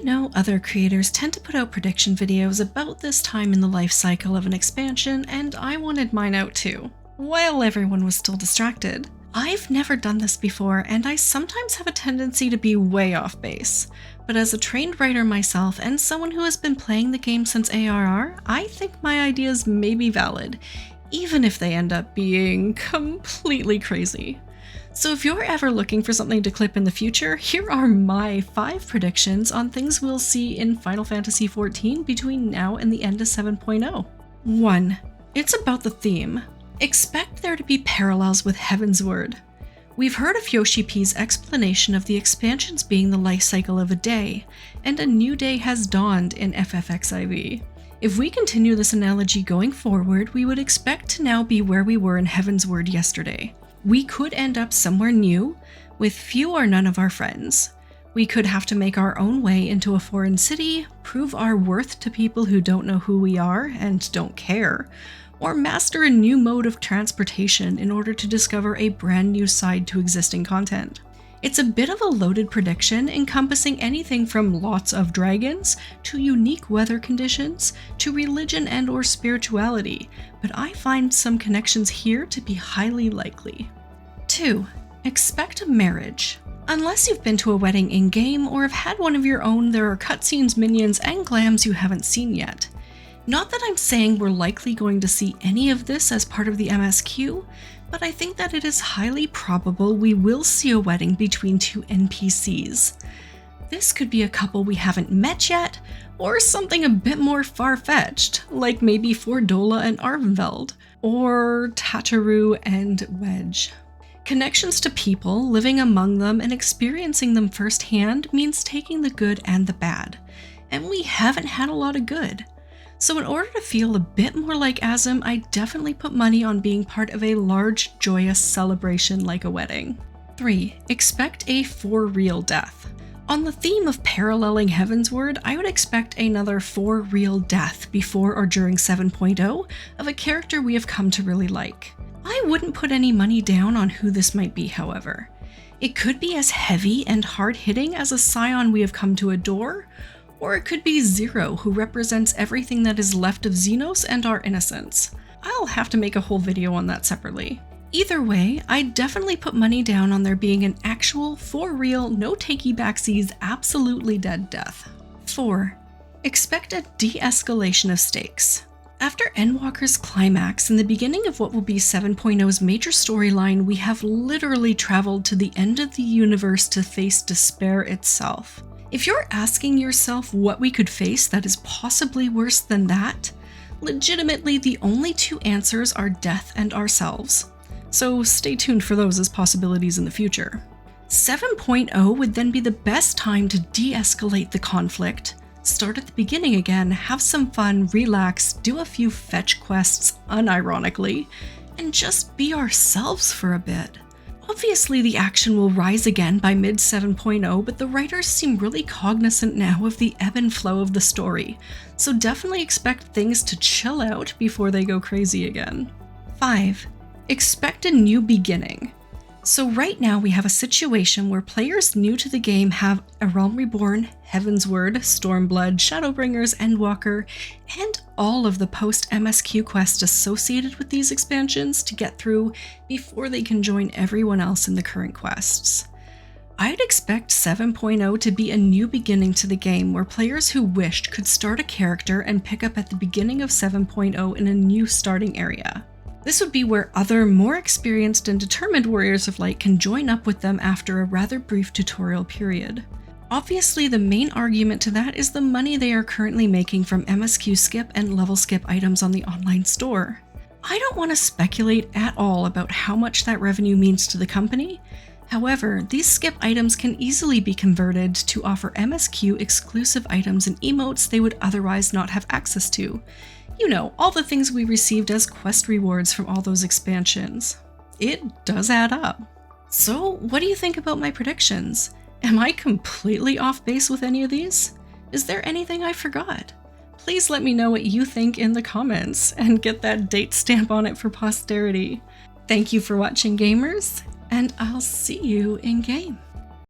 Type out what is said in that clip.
know other creators tend to put out prediction videos about this time in the life cycle of an expansion, and I wanted mine out too, while everyone was still distracted. I've never done this before, and I sometimes have a tendency to be way off base, but as a trained writer myself and someone who has been playing the game since ARR, I think my ideas may be valid, even if they end up being completely crazy. So if you're ever looking for something to clip in the future, here are my 5 predictions on things we'll see in Final Fantasy XIV between now and the end of 7.0. 1. It's about the theme. Expect there to be parallels with Heavensward. We've heard of Yoshi P's explanation of the expansions being the life cycle of a day, and a new day has dawned in FFXIV. If we continue this analogy going forward, we would expect to now be where we were in Heavensward yesterday. We could end up somewhere new, with few or none of our friends. We could have to make our own way into a foreign city, prove our worth to people who don't know who we are and don't care, or master a new mode of transportation in order to discover a brand new side to existing content. It's a bit of a loaded prediction encompassing anything from lots of dragons, to unique weather conditions, to religion and/or spirituality, but I find some connections here to be highly likely. 2. Expect a marriage. Unless you've been to a wedding in-game or have had one of your own, there are cutscenes, minions, and glams you haven't seen yet. Not that I'm saying we're likely going to see any of this as part of the MSQ, but I think that it is highly probable we will see a wedding between 2 NPCs. This could be a couple we haven't met yet, or something a bit more far-fetched, like maybe Fordola and Arvenveld, or Tataru and Wedge. Connections to people, living among them, and experiencing them firsthand means taking the good and the bad, and we haven't had a lot of good. So in order to feel a bit more like Azem, I definitely put money on being part of a large, joyous celebration like a wedding. 3. Expect a for real death. On the theme of paralleling Heavensward, I would expect another for real death before or during 7.0 of a character we have come to really like. I wouldn't put any money down on who this might be, however. It could be as heavy and hard-hitting as a scion we have come to adore, or it could be Zero, who represents everything that is left of Xenos and our innocence. I'll have to make a whole video on that separately. Either way, I'd definitely put money down on there being an actual, for real, no takey-backsies, absolutely dead death. 4. Expect a de-escalation of stakes. After Endwalker's climax and the beginning of what will be 7.0's major storyline, we have literally traveled to the end of the universe to face despair itself. If you're asking yourself what we could face that is possibly worse than that, legitimately the only 2 answers are death and ourselves. So stay tuned for those as possibilities in the future. 7.0 would then be the best time to de-escalate the conflict, start at the beginning again, have some fun, relax, do a few fetch quests unironically, and just be ourselves for a bit. Obviously, the action will rise again by mid 7.0, but the writers seem really cognizant now of the ebb and flow of the story, so definitely expect things to chill out before they go crazy again. 5. Expect a new beginning. So right now we have a situation where players new to the game have A Realm Reborn, Heavensward, Stormblood, Shadowbringers, Endwalker, and all of the post-MSQ quests associated with these expansions to get through before they can join everyone else in the current quests. I'd expect 7.0 to be a new beginning to the game where players who wished could start a character and pick up at the beginning of 7.0 in a new starting area. This would be where other, more experienced and determined Warriors of Light can join up with them after a rather brief tutorial period. Obviously, the main argument to that is the money they are currently making from MSQ skip and level skip items on the online store. I don't want to speculate at all about how much that revenue means to the company. However, these skip items can easily be converted to offer MSQ exclusive items and emotes they would otherwise not have access to. You know, all the things we received as quest rewards from all those expansions. It does add up. So, what do you think about my predictions? Am I completely off base with any of these? Is there anything I forgot? Please let me know what you think in the comments and get that date stamp on it for posterity. Thank you for watching, gamers, and I'll see you in game.